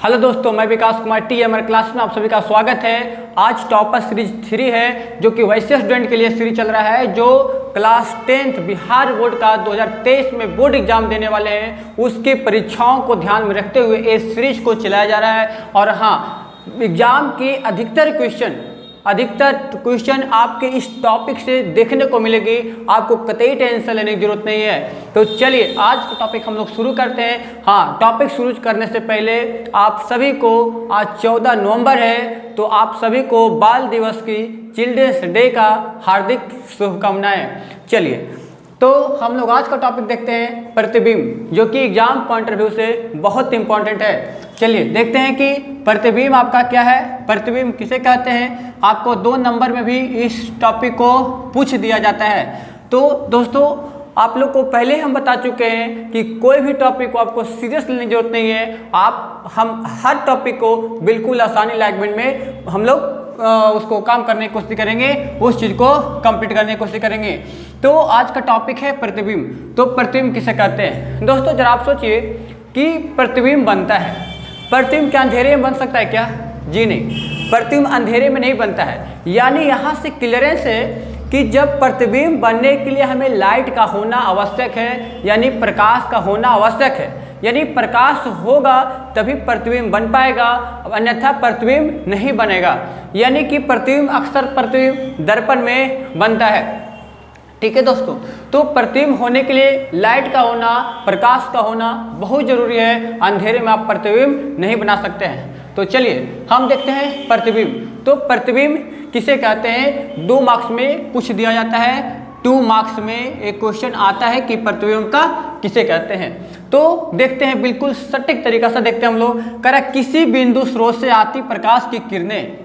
Hello दोस्तों, मैं विकास Kumar TMR class में आप सभी का स्वागत है। आज टॉपर सीरीज 3 है जो कि वैसे स्टूडेंट के लिए सीरीज चल रहा है जो क्लास 10th बिहार बोर्ड का 2023 में बोर्ड एग्जाम देने वाले हैं, उसकी परीक्षाओं को ध्यान में रखते हुए इस सीरीज को चलाया जा रहा है। और हाँ, एग्जाम के अधिकतर क्वेश्चन आपके इस टॉपिक से देखने को मिलेगी, आपको कतई टेंशन लेने की जरूरत नहीं है। तो चलिए आज का टॉपिक हम लोग शुरू करते हैं। हाँ, टॉपिक शुरू करने से पहले आप सभी को आज 14 नवंबर है, तो आप सभी को बाल दिवस की, चिल्ड्रंस डे का हार्दिक शुभकामनाएं। चलिए तो हम लोग आज का टॉपिक देखते हैं प्रतिबिंब, जो कि एग्जाम पॉइंट ऑफ व्यू से बहुत इंपॉर्टेंट है। चलिए देखते हैं कि प्रतिबिंब आपका क्या है, प्रतिबिंब किसे कहते हैं। आपको 2 नंबर में भी इस टॉपिक को पूछ दिया जाता है। तो दोस्तों, आप लोग को पहले हम बता चुके हैं कि कोई भी टॉपिक को आपको सीरियस लेने की जरूरत नहीं है। हम हर टॉपिक को बिल्कुल आसानी लैंग्वेज में हम लोग उसको काम करने की कोशिश करेंगे, उस चीज़ को कंप्लीट करने की कोशिश करेंगे। तो आज का टॉपिक है प्रतिबिंब। तो प्रतिबिंब किसे कहते हैं दोस्तों, जरा आप सोचिए कि प्रतिबिंब बनता है, प्रतिबिंब क्या अंधेरे में बन सकता है क्या? जी नहीं, प्रतिबिंब अंधेरे में नहीं बनता है। यानी यहाँ से क्लियरेंस है कि जब प्रतिबिंब बनने के लिए हमें लाइट का होना आवश्यक है, यानी प्रकाश का होना आवश्यक है। यानी प्रकाश होगा तभी प्रतिबिंब बन पाएगा, अन्यथा प्रतिबिंब नहीं बनेगा। यानी कि प्रतिबिंब अक्सर प्रतिबिंब दर्पण में बनता है। ठीक है दोस्तों, तो प्रतिबिंब होने के लिए लाइट का होना, प्रकाश का होना बहुत जरूरी है। अंधेरे में आप प्रतिबिंब नहीं बना सकते हैं। तो चलिए हम देखते हैं प्रतिबिंब। तो प्रतिबिंब किसे कहते हैं, 2 मार्क्स में पूछ दिया जाता है। 2 मार्क्स में एक क्वेश्चन आता है कि प्रतिबिंब का किसे कहते हैं। तो देखते हैं, बिल्कुल सटीक तरीका से देखते हैं हम लोग। कह रहा किसी बिंदु स्रोत से आती प्रकाश की किरणें,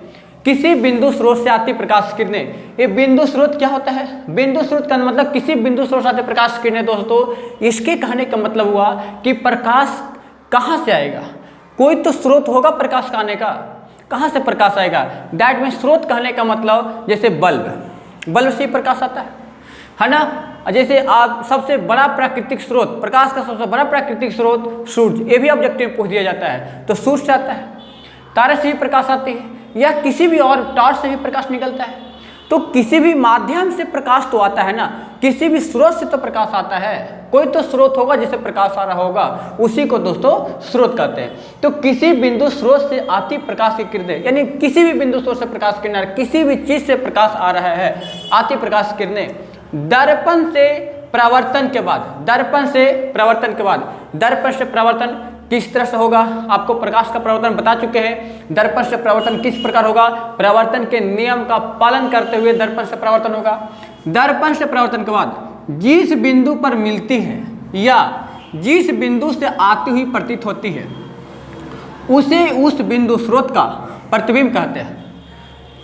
किसी बिंदु स्रोत से आती प्रकाश किरणें। ये बिंदु स्रोत क्या होता है? बिंदु स्रोत का मतलब किसी बिंदु स्रोत से आती प्रकाश किरणें। दोस्तों, इसके कहने का मतलब हुआ कि प्रकाश कहाँ से आएगा। कोई तो स्रोत होगा प्रकाश का आने का, कहाँ से प्रकाश आएगा। दैट मीन स्रोत कहने का मतलब जैसे बल्ब से प्रकाश आता है ना। जैसे आप सबसे बड़ा प्राकृतिक स्रोत, प्रकाश का सबसे बड़ा प्राकृतिक स्रोत सूर्य, ये भी ऑब्जेक्टिव पूछ दिया जाता है, तो सूर्य से आता है। तारे से भी प्रकाश आती है, या किसी भी और टॉर्च से भी प्रकाश निकलता है। तो किसी भी माध्यम से प्रकाश तो आता है ना, किसी भी स्रोत से तो प्रकाश आता है। कोई तो स्रोत होगा जिससे प्रकाश आ रहा होगा, उसी को दोस्तों स्रोत कहते हैं। तो किसी बिंदु स्रोत से आती प्रकाश की किरणें, यानी किसी भी बिंदु स्रोत से प्रकाश किरणें, किसी भी चीज से प्रकाश आ रहा है, आती प्रकाश किरणें दर्पण से प्रवर्तन के बाद, दर्पण से प्रवर्तन के बाद, दर्पण से प्रवर्तन किस तरह से होगा, आपको प्रकाश का प्रवर्तन बता चुके हैं। दर्पण से प्रवर्तन किस प्रकार होगा, प्रवर्तन के नियम का पालन करते हुए दर्पण से प्रवर्तन होगा। दर्पण से प्रवर्तन के बाद जिस बिंदु पर मिलती है या जिस बिंदु से आती हुई प्रतीत होती है, उसे उस बिंदु स्रोत का प्रतिबिंब कहते हैं।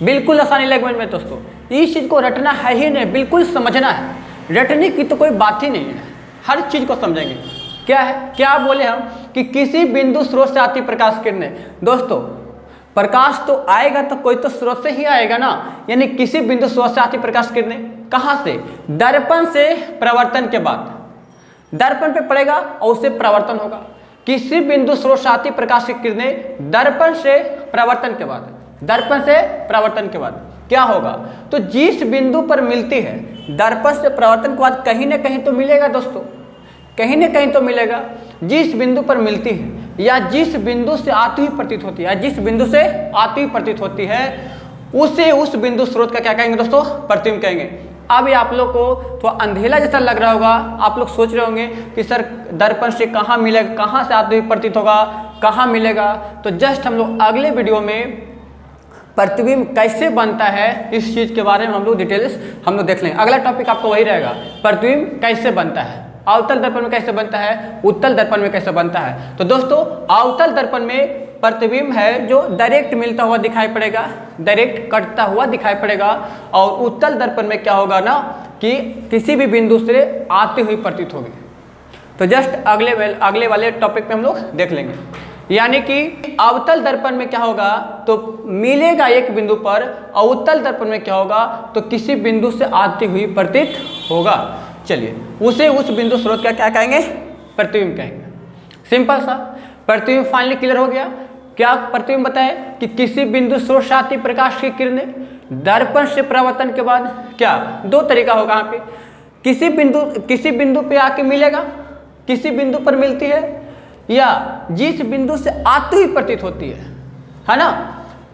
बिल्कुल आसानी लैंग्वेज में दोस्तों, इस चीज को रटना है ही नहीं, बिल्कुल समझना है। रटने की तो कोई बात ही नहीं है, हर चीज को समझेंगे। क्या है, क्या बोले हम कि किसी बिंदु स्रोत से आती प्रकाश किरणें। दोस्तों, प्रकाश तो आएगा तो कोई तो स्रोत से ही आएगा ना, यानी किसी बिंदु स्रोत से आती प्रकाश किरणें कहाँ से? दर्पण से प्रवर्तन के बाद, दर्पण पे पड़ेगा और उससे प्रवर्तन होगा। किसी बिंदु स्रोत से आती प्रकाश की किरणें दर्पण से प्रवर्तन के बाद, दर्पण से प्रवर्तन के बाद क्या होगा, तो जिस बिंदु पर मिलती है, दर्पण से प्रवर्तन के बाद कहीं ना कहीं तो मिलेगा दोस्तों, कहीं ना कहीं तो मिलेगा। जिस बिंदु पर मिलती है या जिस बिंदु से आती हुई प्रतीत होती है, जिस बिंदु से आती हुई प्रतीत होती है, उसे उस बिंदु स्रोत का क्या कहेंगे दोस्तों? प्रतिबिंब कहेंगे। अभी आप लोग को तो अंधेला जैसा लग रहा होगा, आप लोग सोच रहे होंगे कि सर दर्पण से कहाँ मिलेगा, कहाँ से आती हुई प्रतीत होगा, कहाँ मिलेगा। तो जस्ट हम लोग अगले वीडियो में प्रतिबिंब कैसे बनता है, इस चीज़ के बारे में हम लोग डिटेल्स हम लोग देख लेंगे। अगला टॉपिक आपको वही रहेगा, प्रतिबिंब कैसे बनता है, अवतल दर्पण में कैसे बनता है, उत्तल दर्पण में कैसे बनता है। तो दोस्तों, अवतल दर्पण में प्रतिबिंब है जो डायरेक्ट मिलता हुआ दिखाई पड़ेगा, डायरेक्ट कटता हुआ दिखाई पड़ेगा। और उत्तल दर्पण में क्या होगा ना कि किसी भी बिंदु से आती हुई प्रतीत होगी। तो जस्ट अगले वाले टॉपिक पे हम लोग देख लेंगे। यानी कि अवतल दर्पण में क्या होगा, तो मिलेगा एक बिंदु पर, और उत्तल दर्पण में क्या होगा, तो किसी बिंदु से आती हुई प्रतीत होगा। चलिए उसे उस बिंदु स्रोत का क्या कहेंगे? प्रतिबिंब कहेंगे। सिंपल सा, प्रतिबिंब फाइनली क्लियर हो गया। क्या प्रतिबिंब बताए कि किसी बिंदु स्रोत से आती प्रकाश की किरणें दर्पण से परावर्तन के बाद क्या दो तरीका होगा यहाँ पे, किसी बिंदु पे आके मिलेगा, किसी बिंदु पर मिलती है, या जिस बिंदु से आती हुई प्रतीत होती है ना,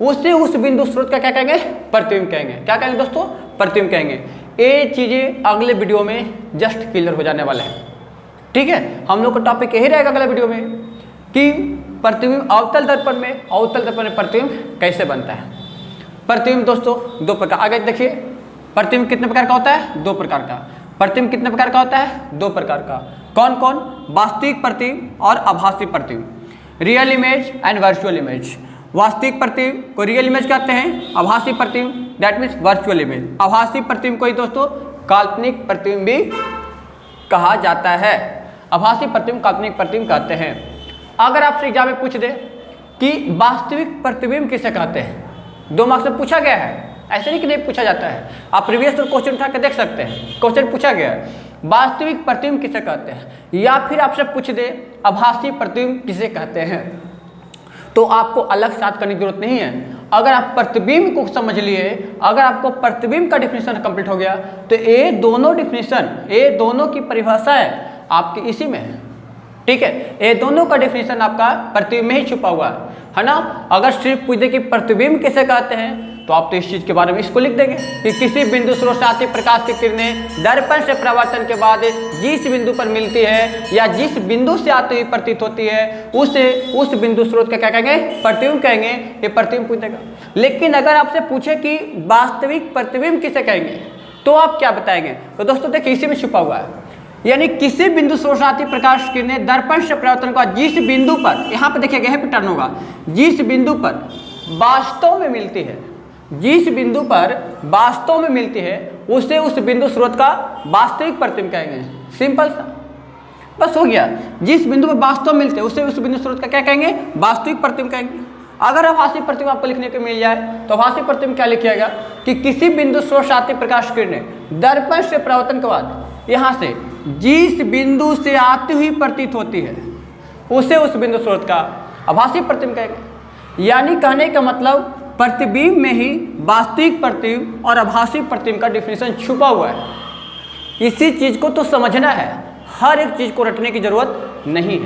उसे उस बिंदु स्रोत का क्या कहेंगे, प्रतिबिंब कहेंगे। क्या कहेंगे दोस्तों, प्रतिबिंब कहेंगे। ये चीजें अगले वीडियो में जस्ट क्लियर हो जाने वाला है। ठीक है, हम लोग का टॉपिक यही रहेगा अगले वीडियो में कि प्रतिबिंब अवतल दर्पण में, अवतल दर्पण में प्रतिबिंब कैसे बनता है। प्रतिबिंब दोस्तों दो प्रकार, आगे देखिए प्रतिबिंब कितने प्रकार का होता है, दो प्रकार का। प्रतिबिंब कितने प्रकार का होता है, दो प्रकार का। कौन कौन, वास्तविक प्रतिबिंब और आभासी प्रतिबिंब, real image and virtual image. वास्तविक प्रतिबिंब को रियल इमेज कहते हैं, आभासी प्रतिबिंब दैट मीन्स वर्चुअल इमेज। आभासी प्रतिबिंब को ही दोस्तों काल्पनिक प्रतिबिंब भी कहा जाता है। आभासी प्रतिबिंब काल्पनिक प्रतिबिंब कहते हैं। अगर आपसे एग्जाम में पूछ दे कि वास्तविक प्रतिबिंब किसे कहते हैं, 2 मार्क्स में पूछा गया है, ऐसे नहीं कि नहीं पूछा जाता है, आप प्रीवियस क्वेश्चन उठा के देख सकते हैं, क्वेश्चन पूछा गया है वास्तविक प्रतिबिंब किसे कहते हैं, या फिर आपसे पूछ दे आभासी प्रतिबिंब किसे कहते हैं, तो आपको अलग से याद करने की जरूरत नहीं है। अगर आप प्रतिबिंब को समझ लिए, अगर आपको प्रतिबिंब का डिफिनीशन कंप्लीट हो गया, तो ये दोनों डिफिनीशन, ये दोनों की परिभाषा है आपकी इसी में है। ठीक है, ये दोनों का डिफिनीशन आपका प्रतिबिंब में ही छुपा हुआ है ना। अगर सिर्फ पूछ दे कि प्रतिबिंब किसे कहते हैं, तो आप तो इस चीज के बारे में इसको लिख देंगे कि किसी बिंदु स्रोत से आती प्रकाश की किरणें दर्पण से परावर्तन के बाद जिस बिंदु पर मिलती है या जिस बिंदु से आती हुई प्रतीत होती है, उसे उस बिंदु स्रोत का क्या कहेंगे, प्रतिबिंब कहेंगे। ये प्रतिबिंब पूछ देगा। लेकिन अगर आपसे पूछे कि वास्तविक प्रतिबिंब किसे कहेंगे, तो आप क्या बताएंगे, तो दोस्तों देखिए इसी में छुपा हुआ है। यानी किसी बिंदु स्रोत से आती प्रकाश की किरणें दर्पण से परावर्तन का जिस बिंदु पर, यहाँ पे देखिएगा यह पैटर्न होगा, जिस बिंदु पर वास्तव में मिलती है, जिस बिंदु पर वास्तव में मिलती है, उसे उस बिंदु स्रोत का वास्तविक प्रतिबिंब कहेंगे। सिंपल सा, बस हो गया। जिस बिंदु पर वास्तव मिलते हैं, उसे उस बिंदु स्रोत का क्या कहेंगे, वास्तविक प्रतिबिंब कहेंगे। अगर आभासी प्रतिबिंब आपको लिखने को मिल जाए, तो आभासी प्रतिबिंब क्या लिखिएगा कि किसी बिंदु स्रोत से आती प्रकाश किरणें दर्पण से परावर्तन के बाद यहाँ से जिस बिंदु से आती हुई प्रतीत होती है, उसे उस बिंदु स्रोत का आभासी प्रतिबिंब कहेंगे। यानी कहने का मतलब प्रतिबिंब में ही वास्तविक प्रतिबिंब और आभासी प्रतिबिंब का डिफिनीशन छुपा हुआ है। इसी चीज को तो समझना है, हर एक चीज को रटने की जरूरत नहीं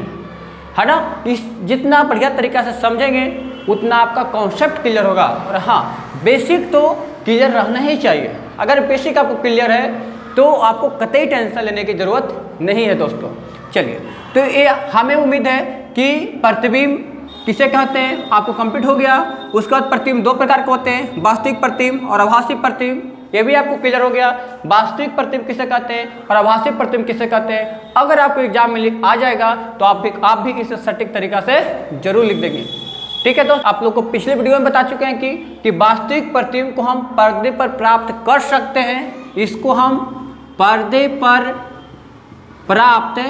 है ना। इस जितना बढ़िया तरीका से समझेंगे उतना आपका कॉन्सेप्ट क्लियर होगा। और हाँ, बेसिक तो क्लियर रहना ही चाहिए। अगर बेसिक आपको क्लियर है तो आपको कतई टेंशन लेने की जरूरत नहीं है दोस्तों। चलिए, तो ये हमें उम्मीद है कि प्रतिबिंब किसे कहते हैं आपको कंप्लीट हो गया। उसके बाद प्रतिबिंब 2 प्रकार के होते हैं, वास्तविक प्रतिबिंब और आभासी प्रतिबिंब, ये भी आपको क्लियर हो गया। वास्तविक प्रतिबिंब किसे कहते हैं और आभासी प्रतिबिंब किसे कहते हैं, अगर आपको एग्जाम में आ जाएगा तो आप भी इसे सटीक तरीका से जरूर लिख देंगे। ठीक है दोस्त, आप लोग को पिछले वीडियो में बता चुके हैं कि वास्तविक प्रतिबिंब को हम पर्दे पर प्राप्त कर सकते हैं, इसको हम पर्दे पर प्राप्त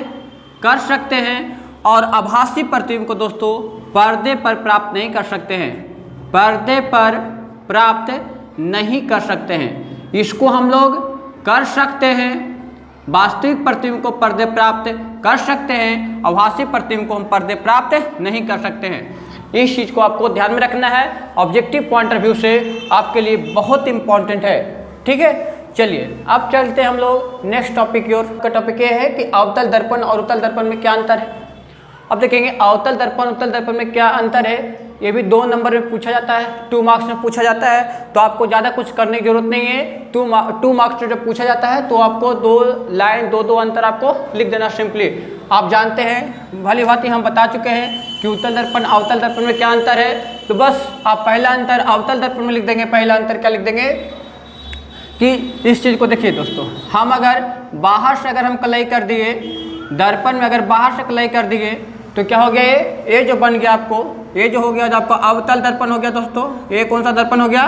कर सकते हैं, और आभासी प्रतिबिंब को दोस्तों पर्दे पर प्राप्त नहीं कर सकते हैं, पर्दे पर प्राप्त नहीं कर सकते हैं। इसको हम लोग कर सकते हैं, वास्तविक प्रतिबिंब को पर्दे प्राप्त कर सकते हैं, आभासी प्रतिबिंब को हम पर्दे प्राप्त नहीं कर सकते हैं। इस चीज़ को आपको ध्यान में रखना है, ऑब्जेक्टिव पॉइंट ऑफ व्यू से आपके लिए बहुत इंपॉर्टेंट है। ठीक है, चलिए अब चलते हैं हम लोग नेक्स्ट टॉपिक की ओर। का टॉपिक ये है कि अवतल दर्पण और उत्तल दर्पण में क्या अंतर है। अब देखेंगे अवतल दर्पण उत्तल दर्पण में क्या अंतर है। ये भी 2 नंबर में पूछा जाता है, 2 मार्क्स में पूछा जाता है, तो आपको ज़्यादा कुछ करने की जरूरत नहीं है। 2 मार्क्स में जब पूछा जाता है तो आपको 2 लाइन 2 अंतर आपको लिख देना सिंपली। आप जानते हैं, भली भांति हम बता चुके हैं कि उत्तल दर्पण अवतल दर्पण में क्या अंतर है। तो बस आप पहला अंतर अवतल दर्पण में लिख देंगे। पहला अंतर क्या लिख देंगे कि इस चीज़ को देखिए दोस्तों, हम अगर बाहर से अगर हम कलई कर दिए, दर्पण में अगर बाहर से कलई कर दिए तो क्या हो गया, ये जो बन गया आपको, ये जो हो गया जो आपका अवतल दर्पण हो गया दोस्तों। ये कौन सा दर्पण हो गया,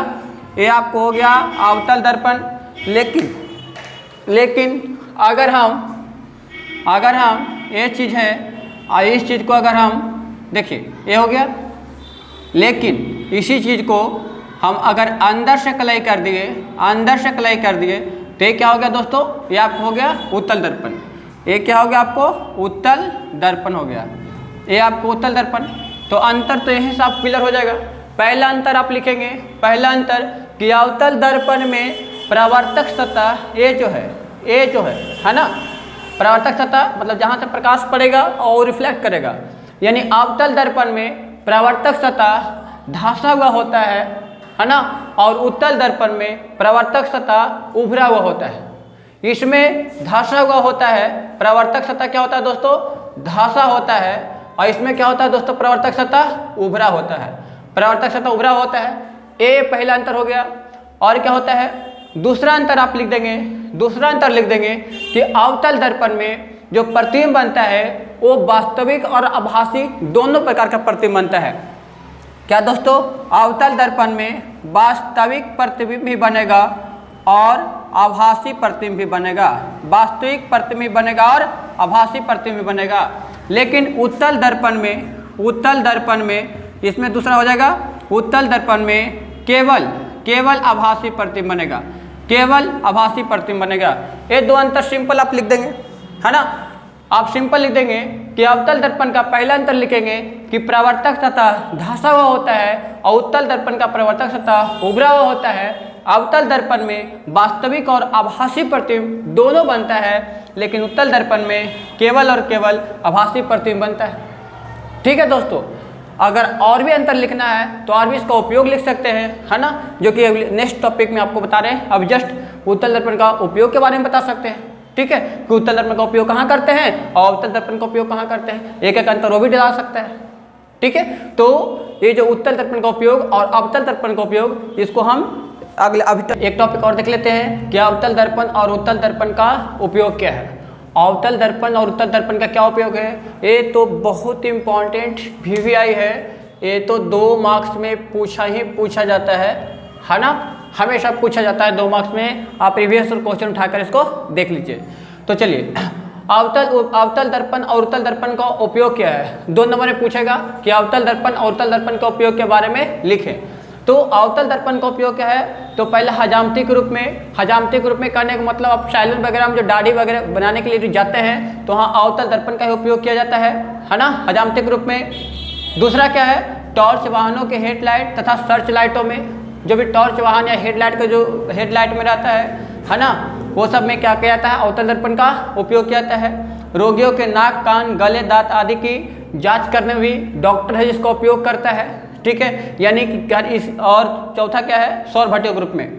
ये आपको हो गया अवतल दर्पण। लेकिन अगर हम ये चीज़ है और इस चीज़ को अगर हम देखिए, ये हो गया, लेकिन इसी चीज़ को हम अगर अंदर से कलई कर दिए, तो ये क्या हो गया दोस्तों, ये आपको हो गया उत्तल दर्पण। ये क्या हो गया आपको, उत्तल दर्पण हो गया। ये आपको उत्तल दर्पण। तो अंतर तो यही साफ क्लियर हो जाएगा। पहला अंतर आप लिखेंगे, पहला अंतर कि अवतल दर्पण में परावर्तक सतह ए जो है ना, परावर्तक सतह मतलब जहाँ से प्रकाश पड़ेगा और रिफ्लेक्ट करेगा, यानी अवतल दर्पण में परावर्तक सतह धंसा हुआ होता है ना, और उत्तल दर्पण में परावर्तक सतह उभरा हुआ होता है। इसमें धंसा हुआ होता है, परावर्तक सतह क्या होता है दोस्तों, धंसा होता है, और इसमें क्या होता है दोस्तों, परावर्तक सतह उभरा होता है। परावर्तक सतह उभरा होता है, ए पहला अंतर हो गया। और क्या होता है दूसरा अंतर आप लिख देंगे, दूसरा अंतर लिख देंगे कि अवतल दर्पण में जो प्रतिबिंब बनता है वो वास्तविक और आभासी दोनों प्रकार का प्रतिबिंब बनता है। क्या दोस्तों, अवतल दर्पण में वास्तविक प्रतिबिंब भी बनेगा और आभासी प्रतिबिंब भी बनेगा, वास्तविक प्रतिबिंब बनेगा और आभासी प्रतिबिंब भी बनेगा। लेकिन उत्तल दर्पण में इसमें दूसरा हो जाएगा, उत्तल दर्पण में केवल आभासी प्रतिबिंब बनेगा, केवल आभासी प्रतिबिंब बनेगा। ये दो अंतर सिंपल आप लिख देंगे, है ना। आप सिंपल लिख देंगे कि अवतल दर्पण का पहला अंतर लिखेंगे कि परावर्तक सतह धंसा हुआ होता है और उत्तल दर्पण का परावर्तक सतह उभरा हुआ होता है। अवतल दर्पण में वास्तविक और आभासी प्रतिबिंब दोनों बनता है, लेकिन उत्तल दर्पण में केवल और केवल आभासी प्रतिबिंब बनता है। ठीक है दोस्तों, अगर और भी अंतर लिखना है तो और भी इसका उपयोग लिख सकते हैं, है ना, जो कि नेक्स्ट टॉपिक में आपको बता रहे हैं। अब जस्ट उत्तल दर्पण का उपयोग के बारे में बता सकते हैं। ठीक है, कि उत्तल दर्पण का उपयोग कहाँ करते हैं और अवतल दर्पण का उपयोग कहाँ करते हैं, एक एक अंतर वो भी डाल सकता है। ठीक है, तो ये जो उत्तल दर्पण का उपयोग और अवतल दर्पण का उपयोग, इसको हम अभी एक टॉपिक और देख लेते हैं कि अवतल दर्पण और उत्तल दर्पण का उपयोग क्या है। अवतल दर्पण और उत्तल दर्पण का क्या उपयोग है, ये तो बहुत इम्पॉर्टेंट VVI है। ये तो 2 मार्क्स में पूछा जाता है ना, हमेशा पूछा जाता है 2 मार्क्स में। आप प्रीवियस क्वेश्चन उठाकर इसको देख लीजिए। तो चलिए, अवतल दर्पण और उत्तल दर्पण का उपयोग क्या है। 2 नंबर में पूछेगा कि अवतल दर्पण और उत्तल दर्पण का उपयोग के बारे में लिखें। तो अवतल दर्पण का उपयोग क्या है, तो पहले हजामती के रूप में करने का मतलब आप सैलून वगैरह में जो दाढ़ी वगैरह बनाने के लिए जाते हैं तो वहाँ अवतल दर्पण का ही उपयोग किया जाता है ना, हजामती के रूप में। दूसरा क्या है, टॉर्च वाहनों के हेडलाइट तथा सर्च लाइटों में, जो भी टॉर्च वाहन या हेडलाइट का जो हेडलाइट में रहता है ना, वो सब में क्या किया जाता है, अवतल दर्पण का उपयोग किया जाता है। रोगियों के नाक, कान, गले, दांत आदि की जाँच करने में भी डॉक्टर है जिसका उपयोग करता है। ठीक है, यानी कि इस, और चौथा क्या है, सौर भट्टियों के रूप में,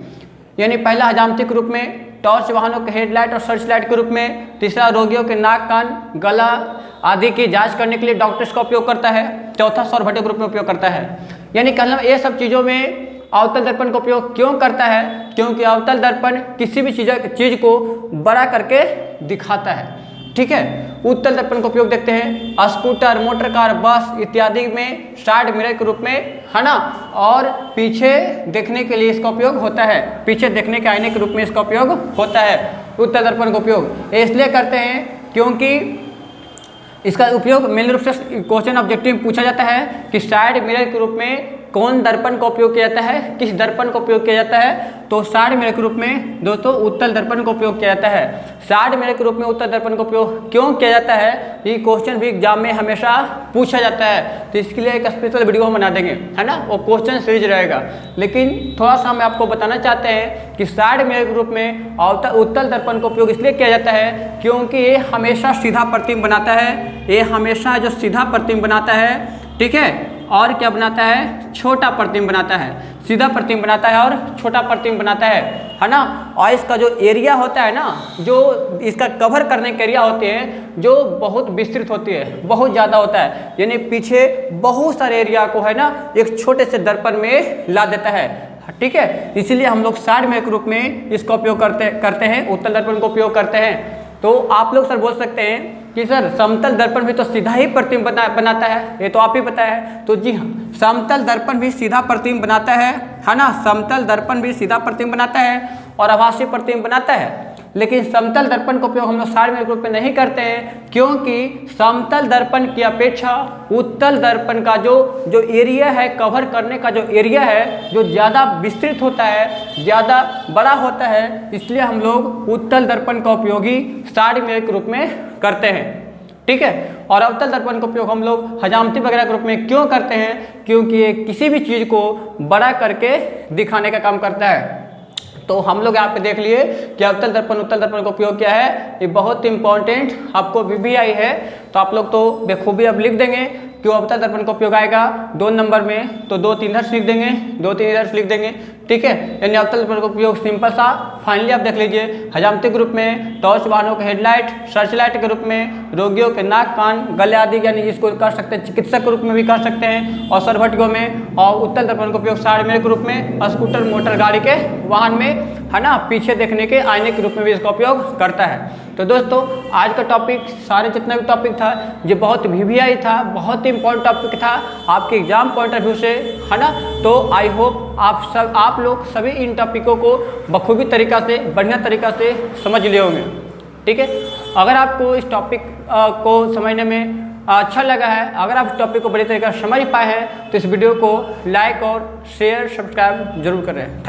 यानी पहला हजामती के रूप में, टॉर्च वाहनों के हेडलाइट और सर्च लाइट के रूप में। तीसरा रोगियों के नाक, कान, गला आदि की जांच करने के लिए डॉक्टर्स का उपयोग करता है। चौथा सौर भट्टियों के रूप में उपयोग करता है। यानी कहना ये सब चीज़ों में अवतल दर्पण का उपयोग क्यों करता है, क्योंकि अवतल दर्पण किसी भी चीज़ को बड़ा करके दिखाता है। ठीक है, उत्तल दर्पण का उपयोग देखते हैं स्कूटर, मोटर कार, बस इत्यादि में साइड मिरर के रूप में, है ना, और पीछे देखने के लिए इसका उपयोग होता है, पीछे देखने के आईने के रूप में इसका उपयोग होता है। उत्तल दर्पण का उपयोग इसलिए करते हैं क्योंकि इसका उपयोग मेन रूप से क्वेश्चन ऑब्जेक्टिव में पूछा जाता है कि साइड मिरर के रूप में कौन दर्पण का उपयोग किया जाता है, किस दर्पण का उपयोग किया जाता है, तो साइड मिरर के रूप में दोस्तों उत्तल दर्पण का उपयोग किया जाता है। साइड मिरर के रूप में उत्तल दर्पण का उपयोग क्यों किया जाता है, ये क्वेश्चन भी एग्जाम में हमेशा पूछा जाता है, तो इसके लिए एक स्पेशल वीडियो हम बना देंगे, है ना, वो क्वेश्चन सीरीज रहेगा। लेकिन थोड़ा सा हम आपको बताना चाहते हैं कि साइड मिरर के रूप में उत्तल दर्पण का उपयोग इसलिए किया जाता है क्योंकि ये हमेशा सीधा प्रतिबिंब बनाता है, ये हमेशा जो सीधा प्रतिबिंब बनाता है, ठीक है, और क्या बनाता है, छोटा प्रतिबिंब बनाता है, सीधा प्रतिबिंब बनाता है और छोटा प्रतिबिंब बनाता है ना। और इसका जो एरिया होता है ना, जो इसका कवर करने के एरिया होते हैं, जो बहुत विस्तृत होती है, बहुत ज़्यादा होता है, यानी पीछे बहुत सारे एरिया को है ना एक छोटे से दर्पण में ला देता है। ठीक है, इसीलिए हम लोग साइड मिरर के रूप में इसका उपयोग करते हैं, उत्तल दर्पण का उपयोग करते हैं। तो आप लोग सर बोल सकते हैं कि सर समतल दर्पण भी तो सीधा ही प्रतिबिंब बनाता है, ये तो आप ही पता है। तो जी हाँ, समतल दर्पण भी सीधा प्रतिबिंब बनाता है ना, समतल दर्पण भी सीधा प्रतिबिंब बनाता है और आभासी प्रतिबिंब बनाता है। लेकिन समतल दर्पण का उपयोग हम लोग साइड मिरर के रूप में नहीं करते हैं, क्योंकि समतल दर्पण की अपेक्षा उत्तल दर्पण का जो एरिया है, कवर करने का जो एरिया है, जो ज़्यादा विस्तृत होता है, ज़्यादा बड़ा होता है, इसलिए हम लोग उत्तल दर्पण का उपयोग ही साइड मिरर के रूप में करते हैं। ठीक है। और अवतल दर्पण का उपयोग हम लोग हजामती वगैरह के रूप में क्यों करते हैं, क्योंकि ये किसी भी चीज़ को बड़ा करके दिखाने का काम करता है। तो हम लोग यहाँ पे देख लिए कि अवतल दर्पण उत्तल दर्पण का उपयोग क्या है, ये बहुत इंपॉर्टेंट आपको VBI है। तो आप लोग तो बेखूबी अब लिख देंगे कि अवतल दर्पण का उपयोग आएगा 2 नंबर में, तो 2-3 इधर लिख देंगे, 2-3 इधर लिख देंगे, ठीक है। यानी अवतल दर्पण का उपयोग सिंपल सा फाइनली आप देख लीजिए हजामती के रूप में, टॉर्च वाहनों के हेडलाइट, सर्च लाइट के रूप में, रोगियों के नाक कान गले आदि यानी जिसको कर सकते हैं चिकित्सक के रूप में भी कर सकते हैं, और सरभटियों में, और उत्तल दर्पण का उपयोग सारमेय के रूप में, स्कूटर मोटर गाड़ी के वाहन में, है ना, पीछे देखने के आईने के रूप में भी इसका उपयोग करता है। तो दोस्तों आज का टॉपिक, सारे जितना भी टॉपिक था ये बहुत VBI था, बहुत ही इंपॉर्टेंट टॉपिक था आपके एग्जाम पॉइंट ऑफ व्यू से, है ना। तो आई होप आप लोग सभी इन टॉपिकों को बखूबी तरीका से, बढ़िया तरीका से समझ लिए होंगे, ठीक है। अगर आपको इस टॉपिक को समझने में अच्छा लगा है, अगर आप इस टॉपिक को बड़ी तरीके से समझ पाए हैं, तो इस वीडियो को लाइक और शेयर सब्सक्राइब जरूर करें।